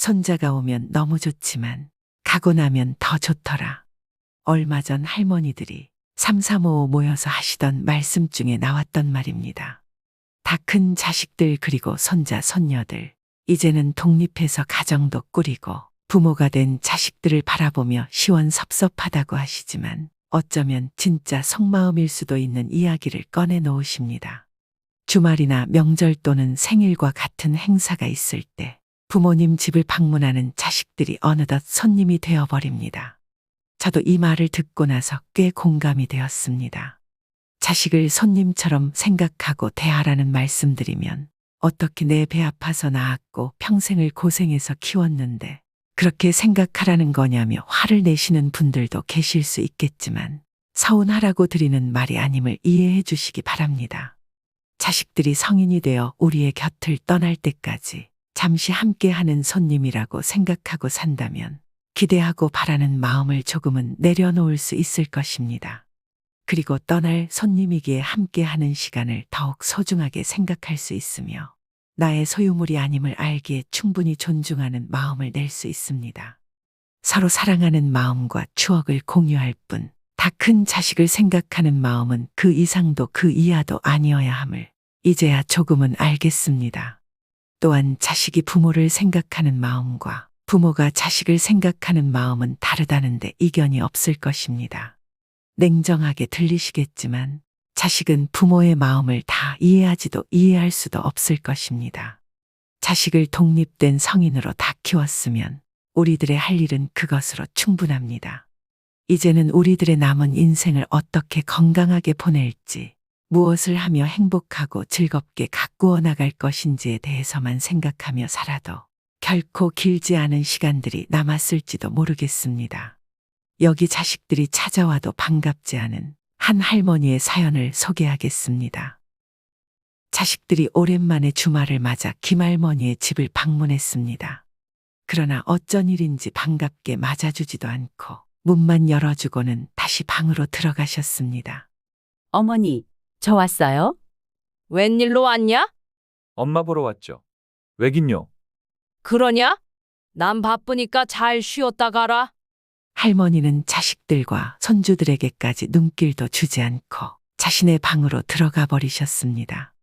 손자가 오면 너무 좋지만 가고 나면 더 좋더라. 얼마 전 할머니들이 삼삼오오 모여서 하시던 말씀 중에 나왔던 말입니다. 다 큰 자식들 그리고 손자 손녀들 이제는 독립해서 가정도 꾸리고 부모가 된 자식들을 바라보며 시원섭섭하다고 하시지만 어쩌면 진짜 속마음일 수도 있는 이야기를 꺼내 놓으십니다. 주말이나 명절 또는 생일과 같은 행사가 있을 때 부모님 집을 방문하는 자식들이 어느덧 손님이 되어버립니다. 저도 이 말을 듣고 나서 꽤 공감이 되었습니다. 자식을 손님처럼 생각하고 대하라는 말씀드리면 어떻게 내 배 아파서 낳았고 평생을 고생해서 키웠는데 그렇게 생각하라는 거냐며 화를 내시는 분들도 계실 수 있겠지만 서운하라고 드리는 말이 아님을 이해해 주시기 바랍니다. 자식들이 성인이 되어 우리의 곁을 떠날 때까지 잠시 함께하는 손님이라고 생각하고 산다면 기대하고 바라는 마음을 조금은 내려놓을 수 있을 것입니다. 그리고 떠날 손님이기에 함께하는 시간을 더욱 소중하게 생각할 수 있으며 나의 소유물이 아님을 알기에 충분히 존중하는 마음을 낼 수 있습니다. 서로 사랑하는 마음과 추억을 공유할 뿐 다 큰 자식을 생각하는 마음은 그 이상도 그 이하도 아니어야 함을 이제야 조금은 알겠습니다. 또한 자식이 부모를 생각하는 마음과 부모가 자식을 생각하는 마음은 다르다는데 이견이 없을 것입니다. 냉정하게 들리시겠지만 자식은 부모의 마음을 다 이해하지도 이해할 수도 없을 것입니다. 자식을 독립된 성인으로 다 키웠으면 우리들의 할 일은 그것으로 충분합니다. 이제는 우리들의 남은 인생을 어떻게 건강하게 보낼지, 무엇을 하며 행복하고 즐겁게 가꾸어 나갈 것인지에 대해서만 생각하며 살아도 결코 길지 않은 시간들이 남았을지도 모르겠습니다. 여기 자식들이 찾아와도 반갑지 않은 한 할머니의 사연을 소개하겠습니다. 자식들이 오랜만에 주말을 맞아 김할머니의 집을 방문했습니다. 그러나 어쩐 일인지 반갑게 맞아주지도 않고 문만 열어주고는 다시 방으로 들어가셨습니다. 어머니, 저 왔어요? 웬일로 왔냐? 엄마 보러 왔죠. 왜긴요? 그러냐? 난 바쁘니까 잘 쉬었다 가라. 할머니는 자식들과 손주들에게까지 눈길도 주지 않고 자신의 방으로 들어가 버리셨습니다.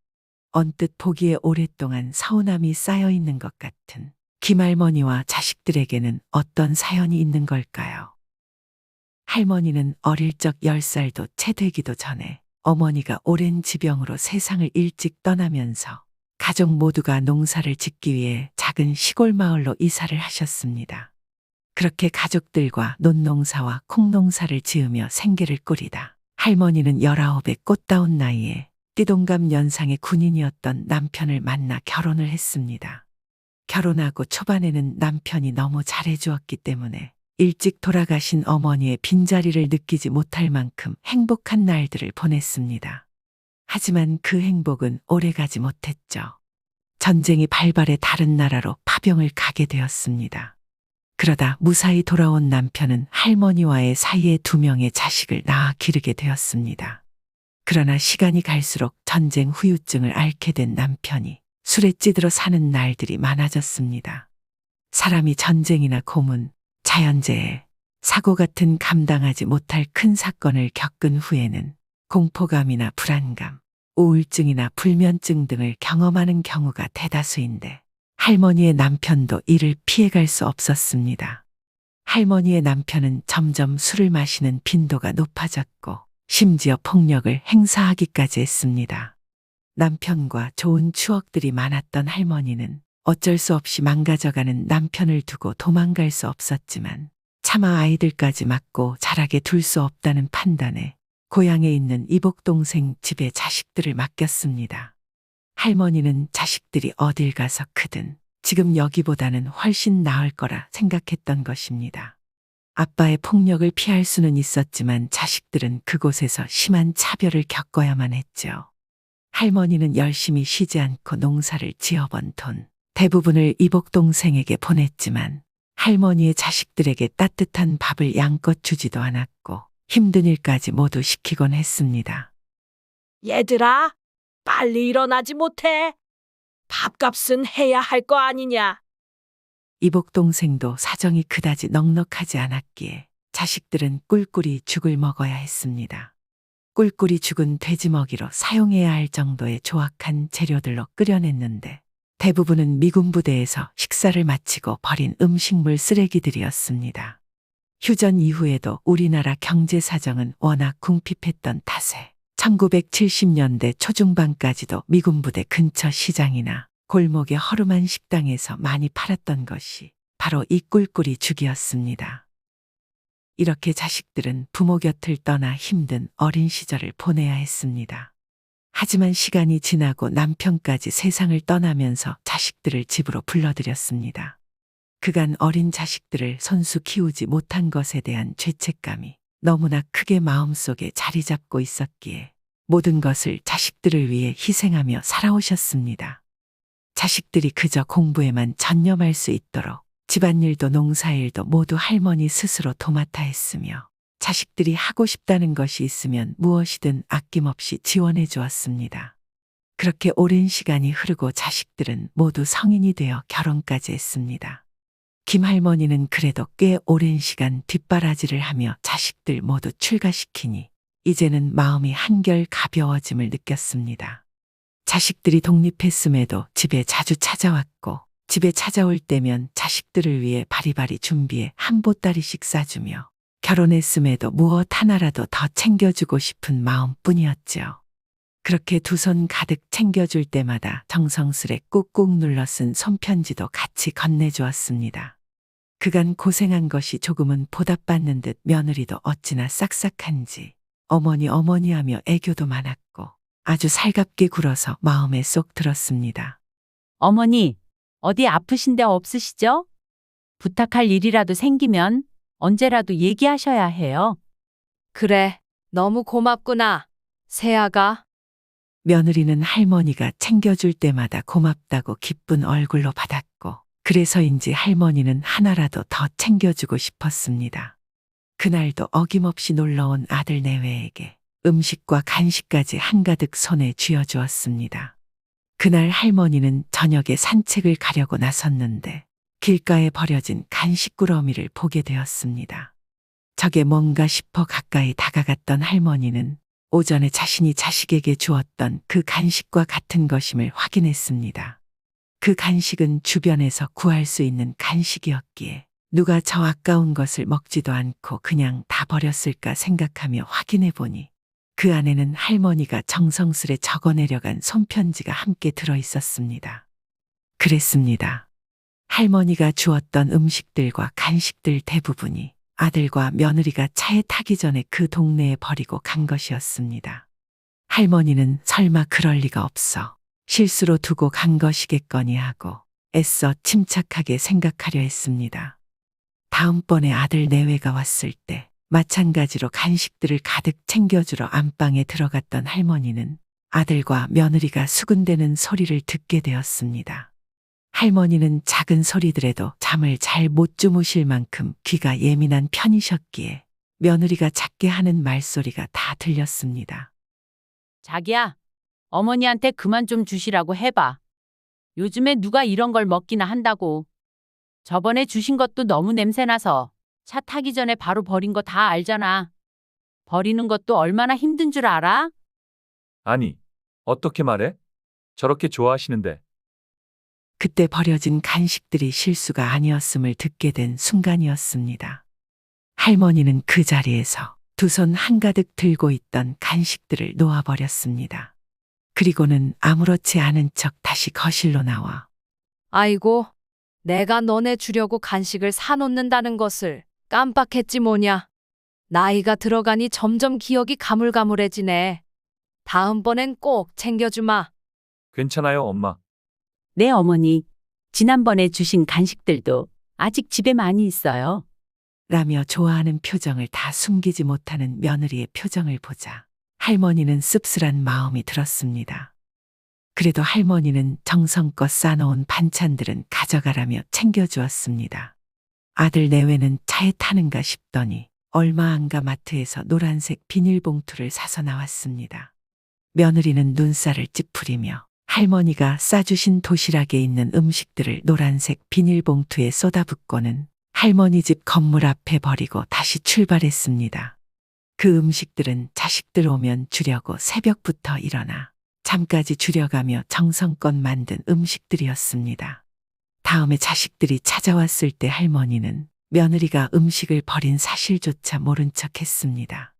언뜻 보기에 오랫동안 서운함이 쌓여 있는 것 같은 김할머니와 자식들에게는 어떤 사연이 있는 걸까요? 할머니는 어릴 적 10살도 채 되기도 전에 어머니가 오랜 지병으로 세상을 일찍 떠나면서 가족 모두가 농사를 짓기 위해 작은 시골 마을로 이사를 하셨습니다. 그렇게 가족들과 논농사와 콩농사를 지으며 생계를 꾸리다 할머니는 19의 꽃다운 나이에 띠동갑 연상의 군인이었던 남편을 만나 결혼을 했습니다. 결혼하고 초반에는 남편이 너무 잘해주었기 때문에 일찍 돌아가신 어머니의 빈자리를 느끼지 못할 만큼 행복한 날들을 보냈습니다. 하지만 그 행복은 오래가지 못했죠. 전쟁이 발발해 다른 나라로 파병을 가게 되었습니다. 그러다 무사히 돌아온 남편은 할머니와의 사이에 2명의 자식을 낳아 기르게 되었습니다. 그러나 시간이 갈수록 전쟁 후유증을 앓게 된 남편이 술에 찌들어 사는 날들이 많아졌습니다. 사람이 전쟁이나 고문, 자연재해, 사고 같은 감당하지 못할 큰 사건을 겪은 후에는 공포감이나 불안감, 우울증이나 불면증 등을 경험하는 경우가 대다수인데 할머니의 남편도 이를 피해갈 수 없었습니다. 할머니의 남편은 점점 술을 마시는 빈도가 높아졌고 심지어 폭력을 행사하기까지 했습니다. 남편과 좋은 추억들이 많았던 할머니는 어쩔 수 없이 망가져가는 남편을 두고 도망갈 수 없었지만 차마 아이들까지 맡고 자라게 둘 수 없다는 판단에 고향에 있는 이복동생 집에 자식들을 맡겼습니다. 할머니는 자식들이 어딜 가서 크든 지금 여기보다는 훨씬 나을 거라 생각했던 것입니다. 아빠의 폭력을 피할 수는 있었지만 자식들은 그곳에서 심한 차별을 겪어야만 했죠. 할머니는 열심히 쉬지 않고 농사를 지어번 돈 대부분을 이복동생에게 보냈지만 할머니의 자식들에게 따뜻한 밥을 양껏 주지도 않았고 힘든 일까지 모두 시키곤 했습니다. 얘들아, 빨리 일어나지 못해. 밥값은 해야 할 거 아니냐. 이복 동생도 사정이 그다지 넉넉하지 않았기에 자식들은 꿀꿀이 죽을 먹어야 했습니다. 꿀꿀이 죽은 돼지 먹이로 사용해야 할 정도의 조악한 재료들로 끓여냈는데 대부분은 미군 부대에서 식사를 마치고 버린 음식물 쓰레기들이었습니다. 휴전 이후에도 우리나라 경제 사정은 워낙 궁핍했던 탓에 1970년대 초중반까지도 미군 부대 근처 시장이나 골목의 허름한 식당에서 많이 팔았던 것이 바로 이 꿀꿀이 죽이었습니다. 이렇게 자식들은 부모 곁을 떠나 힘든 어린 시절을 보내야 했습니다. 하지만 시간이 지나고 남편까지 세상을 떠나면서 자식들을 집으로 불러들였습니다. 그간 어린 자식들을 손수 키우지 못한 것에 대한 죄책감이 너무나 크게 마음속에 자리 잡고 있었기에 모든 것을 자식들을 위해 희생하며 살아오셨습니다. 자식들이 그저 공부에만 전념할 수 있도록 집안일도 농사일도 모두 할머니 스스로 도맡아 했으며 자식들이 하고 싶다는 것이 있으면 무엇이든 아낌없이 지원해 주었습니다. 그렇게 오랜 시간이 흐르고 자식들은 모두 성인이 되어 결혼까지 했습니다. 김할머니는 그래도 꽤 오랜 시간 뒷바라지를 하며 자식들 모두 출가시키니 이제는 마음이 한결 가벼워짐을 느꼈습니다. 자식들이 독립했음에도 집에 자주 찾아왔고 집에 찾아올 때면 자식들을 위해 바리바리 준비해 한 보따리씩 싸주며 결혼했음에도 무엇 하나라도 더 챙겨주고 싶은 마음뿐이었죠. 그렇게 두 손 가득 챙겨줄 때마다 정성스레 꾹꾹 눌러 쓴 손편지도 같이 건네주었습니다. 그간 고생한 것이 조금은 보답받는 듯 며느리도 어찌나 싹싹한지 어머니 하며 애교도 많았고 아주 살갑게 굴어서 마음에 쏙 들었습니다. 어머니, 어디 아프신 데 없으시죠? 부탁할 일이라도 생기면 언제라도 얘기하셔야 해요. 그래, 너무 고맙구나. 새아가. 며느리는 할머니가 챙겨줄 때마다 고맙다고 기쁜 얼굴로 받았고 그래서인지 할머니는 하나라도 더 챙겨주고 싶었습니다. 그날도 어김없이 놀러온 아들 내외에게 음식과 간식까지 한가득 손에 쥐어주었습니다. 그날 할머니는 저녁에 산책을 가려고 나섰는데 길가에 버려진 간식꾸러미를 보게 되었습니다. 저게 뭔가 싶어 가까이 다가갔던 할머니는 오전에 자신이 자식에게 주었던 그 간식과 같은 것임을 확인했습니다. 그 간식은 주변에서 구할 수 있는 간식이었기에 누가 저 아까운 것을 먹지도 않고 그냥 다 버렸을까 생각하며 확인해 보니 그 안에는 할머니가 정성스레 적어내려간 손편지가 함께 들어 있었습니다. 그랬습니다. 할머니가 주었던 음식들과 간식들 대부분이 아들과 며느리가 차에 타기 전에 그 동네에 버리고 간 것이었습니다. 할머니는 설마 그럴 리가 없어 실수로 두고 간 것이겠거니 하고 애써 침착하게 생각하려 했습니다. 다음번에 아들 내외가 왔을 때 마찬가지로 간식들을 가득 챙겨주러 안방에 들어갔던 할머니는 아들과 며느리가 수군대는 소리를 듣게 되었습니다. 할머니는 작은 소리들에도 잠을 잘 못 주무실 만큼 귀가 예민한 편이셨기에 며느리가 작게 하는 말소리가 다 들렸습니다. 자기야, 어머니한테 그만 좀 주시라고 해봐. 요즘에 누가 이런 걸 먹기나 한다고. 저번에 주신 것도 너무 냄새나서 차 타기 전에 바로 버린 거 다 알잖아. 버리는 것도 얼마나 힘든 줄 알아? 아니, 어떻게 말해? 저렇게 좋아하시는데. 그때 버려진 간식들이 실수가 아니었음을 듣게 된 순간이었습니다. 할머니는 그 자리에서 두 손 한가득 들고 있던 간식들을 놓아버렸습니다. 그리고는 아무렇지 않은 척 다시 거실로 나와 아이고, 내가 너네 주려고 간식을 사놓는다는 것을 깜빡했지 뭐냐. 나이가 들어가니 점점 기억이 가물가물해지네. 다음번엔 꼭 챙겨주마. 괜찮아요, 엄마. 네, 어머니. 지난번에 주신 간식들도 아직 집에 많이 있어요. 라며 좋아하는 표정을 다 숨기지 못하는 며느리의 표정을 보자 할머니는 씁쓸한 마음이 들었습니다. 그래도 할머니는 정성껏 싸놓은 반찬들은 가져가라며 챙겨주었습니다. 아들 내외는 차에 타는가 싶더니 얼마 안가 마트에서 노란색 비닐봉투를 사서 나왔습니다. 며느리는 눈살을 찌푸리며 할머니가 싸주신 도시락에 있는 음식들을 노란색 비닐봉투에 쏟아붓고는 할머니 집 건물 앞에 버리고 다시 출발했습니다. 그 음식들은 자식들 오면 주려고 새벽부터 일어나 잠까지 줄여가며 정성껏 만든 음식들이었습니다. 다음에 자식들이 찾아왔을 때 할머니는 며느리가 음식을 버린 사실조차 모른 척 했습니다.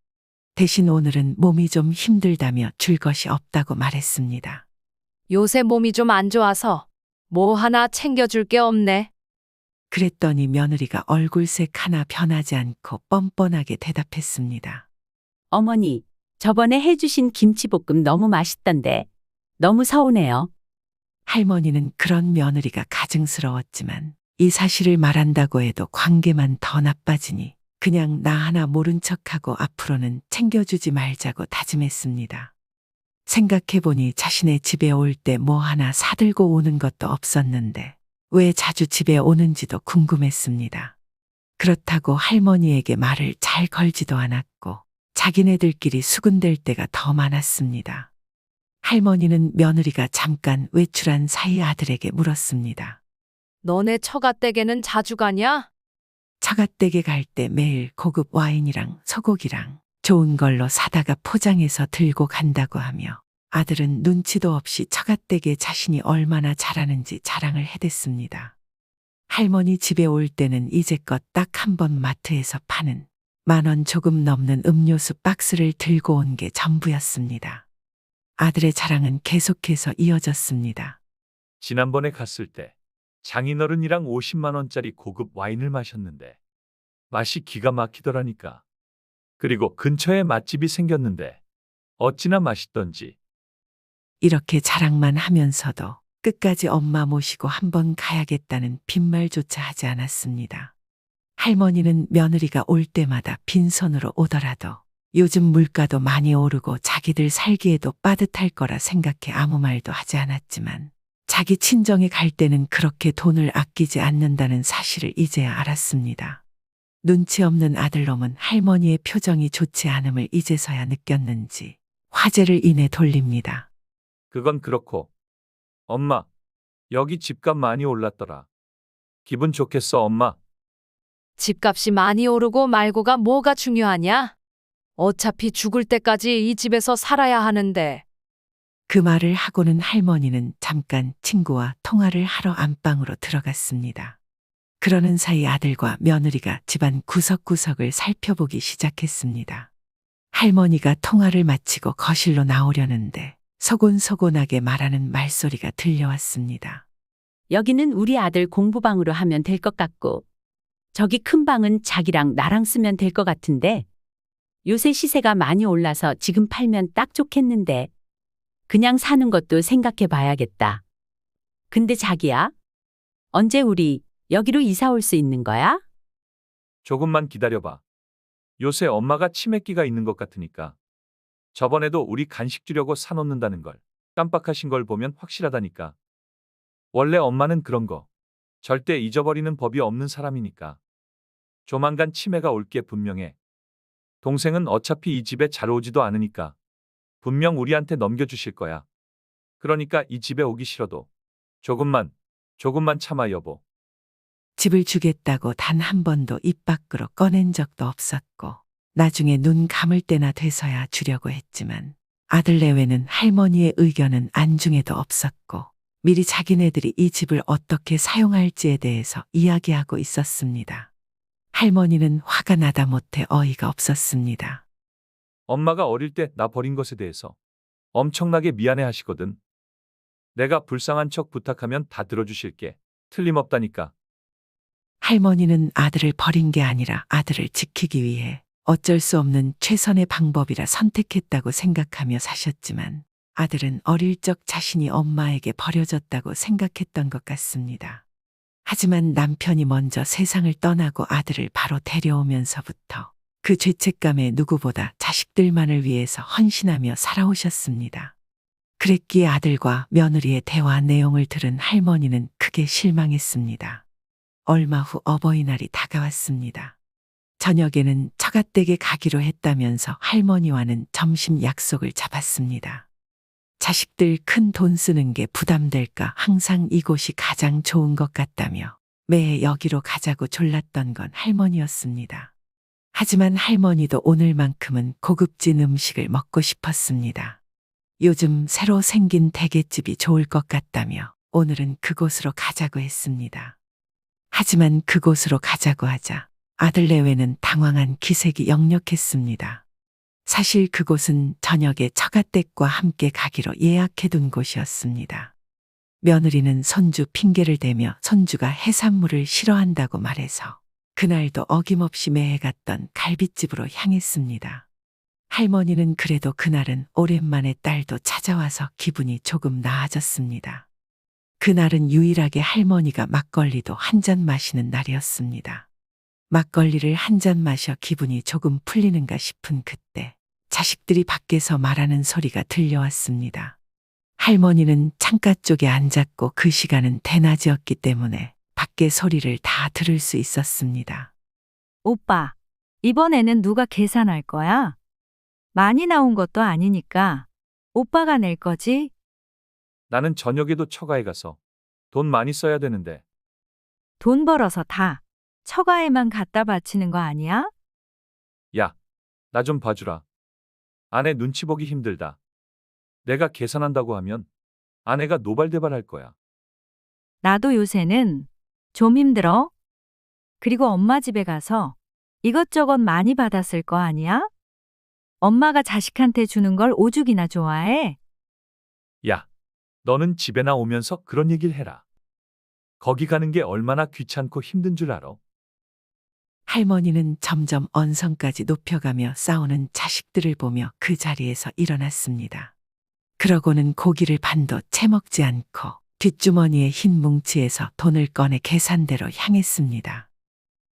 대신 오늘은 몸이 좀 힘들다며 줄 것이 없다고 말했습니다. 요새 몸이 좀 안 좋아서 뭐 하나 챙겨줄 게 없네. 그랬더니 며느리가 얼굴색 하나 변하지 않고 뻔뻔하게 대답했습니다. 어머니, 저번에 해주신 김치볶음 너무 맛있던데 너무 서운해요. 할머니는 그런 며느리가 가증스러웠지만 이 사실을 말한다고 해도 관계만 더 나빠지니 그냥 나 하나 모른 척하고 앞으로는 챙겨주지 말자고 다짐했습니다. 생각해보니 자신의 집에 올 때 뭐 하나 사들고 오는 것도 없었는데 왜 자주 집에 오는지도 궁금했습니다. 그렇다고 할머니에게 말을 잘 걸지도 않았고 자기네들끼리 수군댈 때가 더 많았습니다. 할머니는 며느리가 잠깐 외출한 사이 아들에게 물었습니다. 너네 처가댁에는 자주 가냐? 처갓댁에 갈 때 매일 고급 와인이랑 소고기랑 좋은 걸로 사다가 포장해서 들고 간다고 하며 아들은 눈치도 없이 처갓댁에 자신이 얼마나 잘하는지 자랑을 해댔습니다. 할머니 집에 올 때는 이제껏 딱 한 번 마트에서 파는 10,000원 조금 넘는 음료수 박스를 들고 온 게 전부였습니다. 아들의 자랑은 계속해서 이어졌습니다. 지난번에 갔을 때 장인어른이랑 50만 원짜리 고급 와인을 마셨는데 맛이 기가 막히더라니까. 그리고 근처에 맛집이 생겼는데 어찌나 맛있던지. 이렇게 자랑만 하면서도 끝까지 엄마 모시고 한번 가야겠다는 빈말조차 하지 않았습니다. 할머니는 며느리가 올 때마다 빈손으로 오더라도 요즘 물가도 많이 오르고 자기들 살기에도 빠듯할 거라 생각해 아무 말도 하지 않았지만 자기 친정에 갈 때는 그렇게 돈을 아끼지 않는다는 사실을 이제야 알았습니다. 눈치 없는 아들놈은 할머니의 표정이 좋지 않음을 이제서야 느꼈는지 화제를 이내 돌립니다. 그건 그렇고 엄마, 여기 집값 많이 올랐더라. 기분 좋겠어, 엄마. 집값이 많이 오르고 말고가 뭐가 중요하냐? 어차피 죽을 때까지 이 집에서 살아야 하는데. 그 말을 하고는 할머니는 잠깐 친구와 통화를 하러 안방으로 들어갔습니다. 그러는 사이 아들과 며느리가 집안 구석구석을 살펴보기 시작했습니다. 할머니가 통화를 마치고 거실로 나오려는데 소곤소곤하게 말하는 말소리가 들려왔습니다. 여기는 우리 아들 공부방으로 하면 될 것 같고 저기 큰 방은 자기랑 나랑 쓰면 될 것 같은데 요새 시세가 많이 올라서 지금 팔면 딱 좋겠는데 그냥 사는 것도 생각해 봐야겠다. 근데 자기야, 언제 우리 여기로 이사 올 수 있는 거야? 조금만 기다려봐. 요새 엄마가 치매기가 있는 것 같으니까. 저번에도 우리 간식 주려고 사놓는다는 걸 깜빡하신 걸 보면 확실하다니까. 원래 엄마는 그런 거 절대 잊어버리는 법이 없는 사람이니까. 조만간 치매가 올 게 분명해. 동생은 어차피 이 집에 잘 오지도 않으니까 분명 우리한테 넘겨주실 거야. 그러니까 이 집에 오기 싫어도 조금만 참아, 여보. 집을 주겠다고 단 한 번도 입 밖으로 꺼낸 적도 없었고 나중에 눈 감을 때나 돼서야 주려고 했지만 아들 내외는 할머니의 의견은 안중에도 없었고 미리 자기네들이 이 집을 어떻게 사용할지에 대해서 이야기하고 있었습니다. 할머니는 화가 나다 못해 어이가 없었습니다. 엄마가 어릴 때 나 버린 것에 대해서 엄청나게 미안해 하시거든. 내가 불쌍한 척 부탁하면 다 들어주실게. 틀림없다니까. 할머니는 아들을 버린 게 아니라 아들을 지키기 위해 어쩔 수 없는 최선의 방법이라 선택했다고 생각하며 사셨지만 아들은 어릴 적 자신이 엄마에게 버려졌다고 생각했던 것 같습니다. 하지만 남편이 먼저 세상을 떠나고 아들을 바로 데려오면서부터 그 죄책감에 누구보다 자식들만을 위해서 헌신하며 살아오셨습니다. 그랬기에 아들과 며느리의 대화 내용을 들은 할머니는 크게 실망했습니다. 얼마 후 어버이날이 다가왔습니다. 저녁에는 처갓댁에 가기로 했다면서 할머니와는 점심 약속을 잡았습니다. 자식들 큰 돈 쓰는 게 부담될까 항상 이곳이 가장 좋은 것 같다며 매해 여기로 가자고 졸랐던 건 할머니였습니다. 하지만 할머니도 오늘만큼은 고급진 음식을 먹고 싶었습니다. 요즘 새로 생긴 대게집이 좋을 것 같다며 오늘은 그곳으로 가자고 했습니다. 하지만 그곳으로 가자고 하자 아들 내외는 당황한 기색이 역력했습니다. 사실 그곳은 저녁에 처가댁과 함께 가기로 예약해둔 곳이었습니다. 며느리는 손주 핑계를 대며 손주가 해산물을 싫어한다고 말해서 그날도 어김없이 매해 갔던 갈빗집으로 향했습니다. 할머니는 그래도 그날은 오랜만에 딸도 찾아와서 기분이 조금 나아졌습니다. 그날은 유일하게 할머니가 막걸리도 한 잔 마시는 날이었습니다. 막걸리를 한 잔 마셔 기분이 조금 풀리는가 싶은 그때 자식들이 밖에서 말하는 소리가 들려왔습니다. 할머니는 창가 쪽에 앉았고 그 시간은 대낮이었기 때문에 밖에 소리를 다 들을 수 있었습니다. 오빠, 이번에는 누가 계산할 거야? 많이 나온 것도 아니니까 오빠가 낼 거지? 나는 저녁에도 처가에 가서 돈 많이 써야 되는데. 돈 벌어서 다 처가에만 갖다 바치는 거 아니야? 야, 나 좀 봐주라. 아내 눈치 보기 힘들다. 내가 계산한다고 하면 아내가 노발대발할 거야. 나도 요새는 좀 힘들어. 그리고 엄마 집에 가서 이것저것 많이 받았을 거 아니야? 엄마가 자식한테 주는 걸 오죽이나 좋아해. 야, 너는 집에나 오면서 그런 얘기를 해라. 거기 가는 게 얼마나 귀찮고 힘든 줄 알아? 할머니는 점점 언성까지 높여가며 싸우는 자식들을 보며 그 자리에서 일어났습니다. 그러고는 고기를 반도 채먹지 않고 뒷주머니의 흰 뭉치에서 돈을 꺼내 계산대로 향했습니다.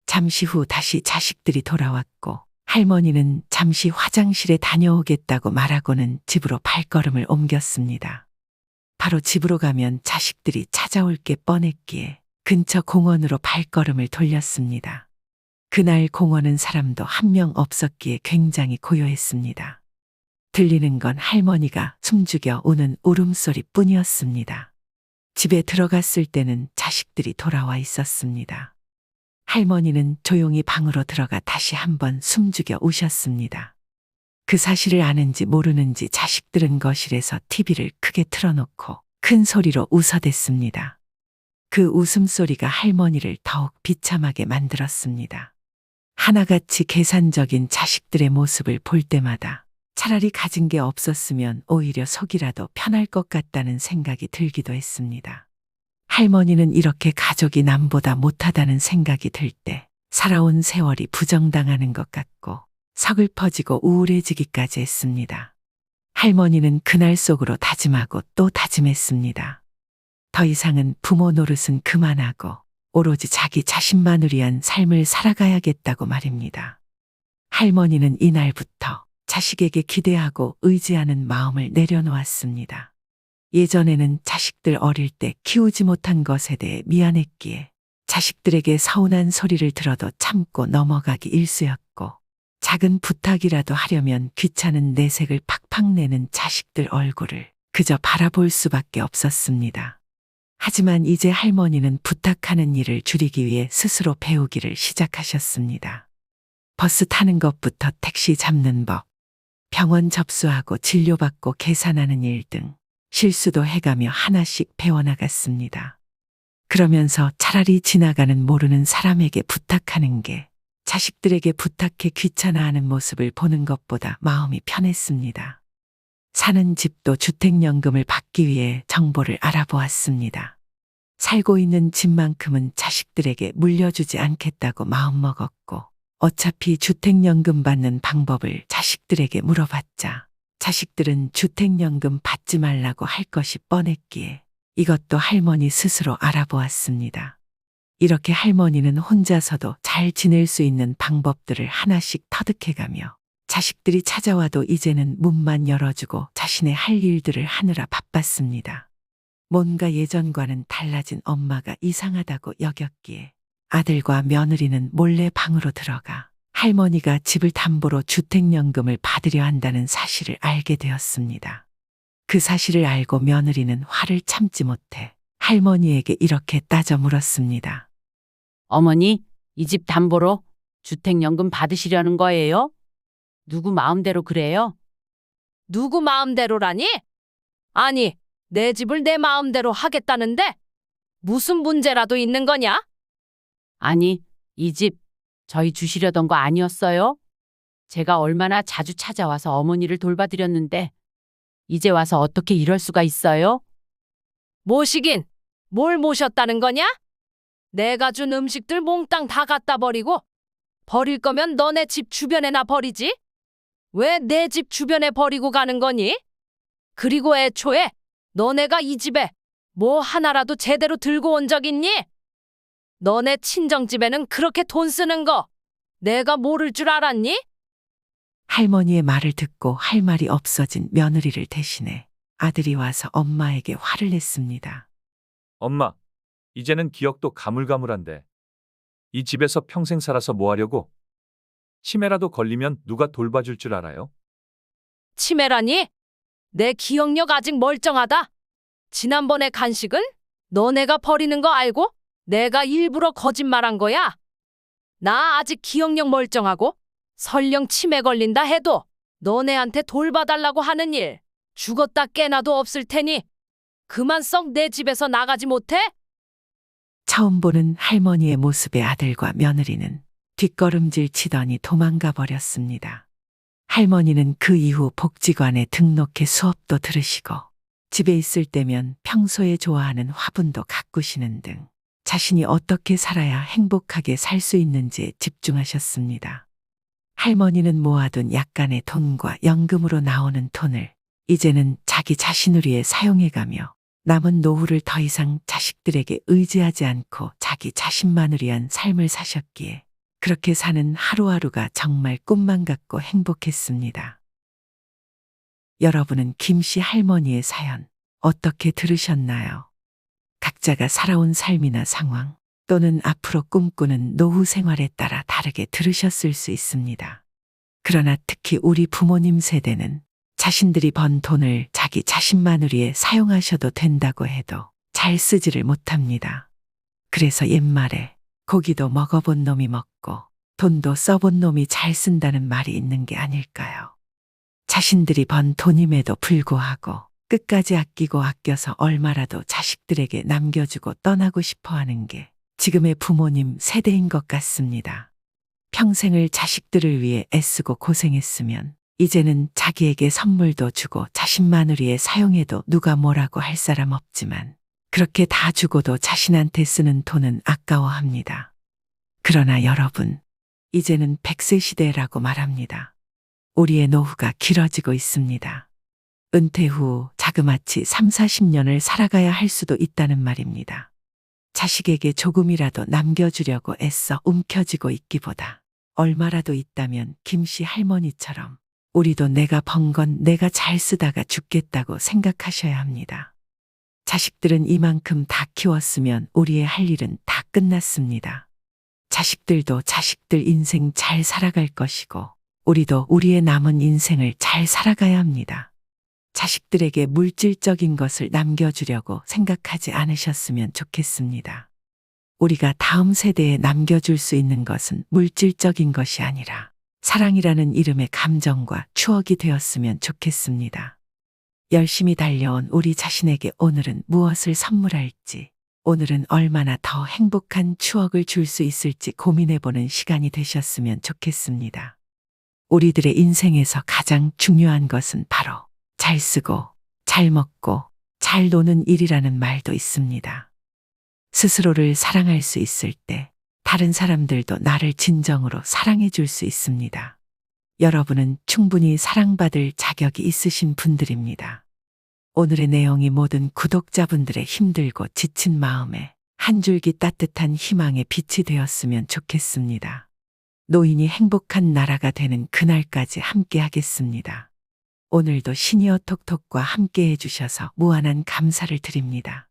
잠시 후 다시 자식들이 돌아왔고 할머니는 잠시 화장실에 다녀오겠다고 말하고는 집으로 발걸음을 옮겼습니다. 바로 집으로 가면 자식들이 찾아올 게 뻔했기에 근처 공원으로 발걸음을 돌렸습니다. 그날 공원은 사람도 한 명 없었기에 굉장히 고요했습니다. 들리는 건 할머니가 숨죽여 우는 울음소리 뿐이었습니다. 집에 들어갔을 때는 자식들이 돌아와 있었습니다. 할머니는 조용히 방으로 들어가 다시 한번 숨죽여 우셨습니다. 그 사실을 아는지 모르는지 자식들은 거실에서 TV를 크게 틀어놓고 큰 소리로 웃어댔습니다. 그 웃음소리가 할머니를 더욱 비참하게 만들었습니다. 하나같이 계산적인 자식들의 모습을 볼 때마다 차라리 가진 게 없었으면 오히려 속이라도 편할 것 같다는 생각이 들기도 했습니다. 할머니는 이렇게 가족이 남보다 못하다는 생각이 들 때 살아온 세월이 부정당하는 것 같고 서글퍼지고 우울해지기까지 했습니다. 할머니는 그날 속으로 다짐하고 또 다짐했습니다. 더 이상은 부모 노릇은 그만하고 오로지 자기 자신만을 위한 삶을 살아가야겠다고 말입니다. 할머니는 이날부터 자식에게 기대하고 의지하는 마음을 내려놓았습니다. 예전에는 자식들 어릴 때 키우지 못한 것에 대해 미안했기에 자식들에게 서운한 소리를 들어도 참고 넘어가기 일쑤였고 작은 부탁이라도 하려면 귀찮은 내색을 팍팍 내는 자식들 얼굴을 그저 바라볼 수밖에 없었습니다. 하지만 이제 할머니는 부탁하는 일을 줄이기 위해 스스로 배우기를 시작하셨습니다. 버스 타는 것부터 택시 잡는 법, 병원 접수하고 진료받고 계산하는 일 등 실수도 해가며 하나씩 배워나갔습니다. 그러면서 차라리 지나가는 모르는 사람에게 부탁하는 게 자식들에게 부탁해 귀찮아하는 모습을 보는 것보다 마음이 편했습니다. 사는 집도 주택연금을 받기 위해 정보를 알아보았습니다. 살고 있는 집만큼은 자식들에게 물려주지 않겠다고 마음먹었고 어차피 주택연금 받는 방법을 자식들에게 물어봤자 자식들은 주택연금 받지 말라고 할 것이 뻔했기에 이것도 할머니 스스로 알아보았습니다. 이렇게 할머니는 혼자서도 잘 지낼 수 있는 방법들을 하나씩 터득해가며 자식들이 찾아와도 이제는 문만 열어주고 자신의 할 일들을 하느라 바빴습니다. 뭔가 예전과는 달라진 엄마가 이상하다고 여겼기에 아들과 며느리는 몰래 방으로 들어가 할머니가 집을 담보로 주택연금을 받으려 한다는 사실을 알게 되었습니다. 그 사실을 알고 며느리는 화를 참지 못해 할머니에게 이렇게 따져 물었습니다. 어머니, 이 집 담보로 주택연금 받으시려는 거예요? 누구 마음대로 그래요? 누구 마음대로라니? 아니, 내 집을 내 마음대로 하겠다는데 무슨 문제라도 있는 거냐? 아니, 이 집 저희 주시려던 거 아니었어요? 제가 얼마나 자주 찾아와서 어머니를 돌봐드렸는데 이제 와서 어떻게 이럴 수가 있어요? 모시긴 뭘 모셨다는 거냐? 내가 준 음식들 몽땅 다 갖다 버리고 버릴 거면 너네 집 주변에나 버리지? 왜 내 집 주변에 버리고 가는 거니? 그리고 애초에 너네가 이 집에 뭐 하나라도 제대로 들고 온 적 있니? 너네 친정집에는 그렇게 돈 쓰는 거 내가 모를 줄 알았니? 할머니의 말을 듣고 할 말이 없어진 며느리를 대신해 아들이 와서 엄마에게 화를 냈습니다. 엄마, 이제는 기억도 가물가물한데 이 집에서 평생 살아서 뭐 하려고? 치매라도 걸리면 누가 돌봐줄 줄 알아요? 치매라니? 내 기억력 아직 멀쩡하다. 지난번에 간식은 너네가 버리는 거 알고 내가 일부러 거짓말한 거야. 나 아직 기억력 멀쩡하고 설령 치매 걸린다 해도 너네한테 돌봐달라고 하는 일 죽었다 깨나도 없을 테니 그만 썩 내 집에서 나가지 못해? 처음 보는 할머니의 모습에 아들과 며느리는 뒷걸음질 치더니 도망가 버렸습니다. 할머니는 그 이후 복지관에 등록해 수업도 들으시고 집에 있을 때면 평소에 좋아하는 화분도 가꾸시는 등 자신이 어떻게 살아야 행복하게 살 수 있는지에 집중하셨습니다. 할머니는 모아둔 약간의 돈과 연금으로 나오는 돈을 이제는 자기 자신을 위해 사용해가며 남은 노후를 더 이상 자식들에게 의지하지 않고 자기 자신만을 위한 삶을 사셨기에 그렇게 사는 하루하루가 정말 꿈만 같고 행복했습니다. 여러분은 김씨 할머니의 사연 어떻게 들으셨나요? 각자가 살아온 삶이나 상황 또는 앞으로 꿈꾸는 노후 생활에 따라 다르게 들으셨을 수 있습니다. 그러나 특히 우리 부모님 세대는 자신들이 번 돈을 자기 자신만을 위해 사용하셔도 된다고 해도 잘 쓰지를 못합니다. 그래서 옛말에 고기도 먹어본 놈이 먹고 돈도 써본 놈이 잘 쓴다는 말이 있는 게 아닐까요? 자신들이 번 돈임에도 불구하고 끝까지 아끼고 아껴서 얼마라도 자식들에게 남겨주고 떠나고 싶어 하는 게 지금의 부모님 세대인 것 같습니다. 평생을 자식들을 위해 애쓰고 고생했으면 이제는 자기에게 선물도 주고 자신만을 위해 사용해도 누가 뭐라고 할 사람 없지만 그렇게 다 주고도 자신한테 쓰는 돈은 아까워합니다. 그러나 여러분, 이제는 100세 시대라고 말합니다. 우리의 노후가 길어지고 있습니다. 은퇴 후 자그마치 3, 40년을 살아가야 할 수도 있다는 말입니다. 자식에게 조금이라도 남겨주려고 애써 움켜쥐고 있기보다 얼마라도 있다면 김씨 할머니처럼 우리도 내가 번 건 내가 잘 쓰다가 죽겠다고 생각하셔야 합니다. 자식들은 이만큼 다 키웠으면 우리의 할 일은 다 끝났습니다. 자식들도 자식들 인생 잘 살아갈 것이고 우리도 우리의 남은 인생을 잘 살아가야 합니다. 자식들에게 물질적인 것을 남겨주려고 생각하지 않으셨으면 좋겠습니다. 우리가 다음 세대에 남겨줄 수 있는 것은 물질적인 것이 아니라 사랑이라는 이름의 감정과 추억이 되었으면 좋겠습니다. 열심히 달려온 우리 자신에게 오늘은 무엇을 선물할지, 오늘은 얼마나 더 행복한 추억을 줄 수 있을지 고민해보는 시간이 되셨으면 좋겠습니다. 우리들의 인생에서 가장 중요한 것은 바로 잘 쓰고, 잘 먹고, 잘 노는 일이라는 말도 있습니다. 스스로를 사랑할 수 있을 때 다른 사람들도 나를 진정으로 사랑해 줄 수 있습니다. 여러분은 충분히 사랑받을 자격이 있으신 분들입니다. 오늘의 내용이 모든 구독자분들의 힘들고 지친 마음에 한 줄기 따뜻한 희망의 빛이 되었으면 좋겠습니다. 노인이 행복한 나라가 되는 그날까지 함께 하겠습니다. 오늘도 시니어 톡톡과 함께 해주셔서 무한한 감사를 드립니다.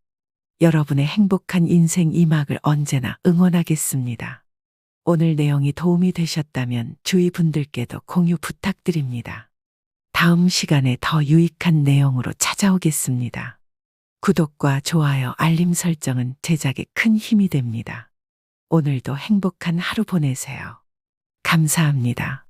여러분의 행복한 인생 이막을 언제나 응원하겠습니다. 오늘 내용이 도움이 되셨다면 주위 분들께도 공유 부탁드립니다. 다음 시간에 더 유익한 내용으로 찾아오겠습니다. 구독과 좋아요, 알림 설정은 제작에 큰 힘이 됩니다. 오늘도 행복한 하루 보내세요. 감사합니다.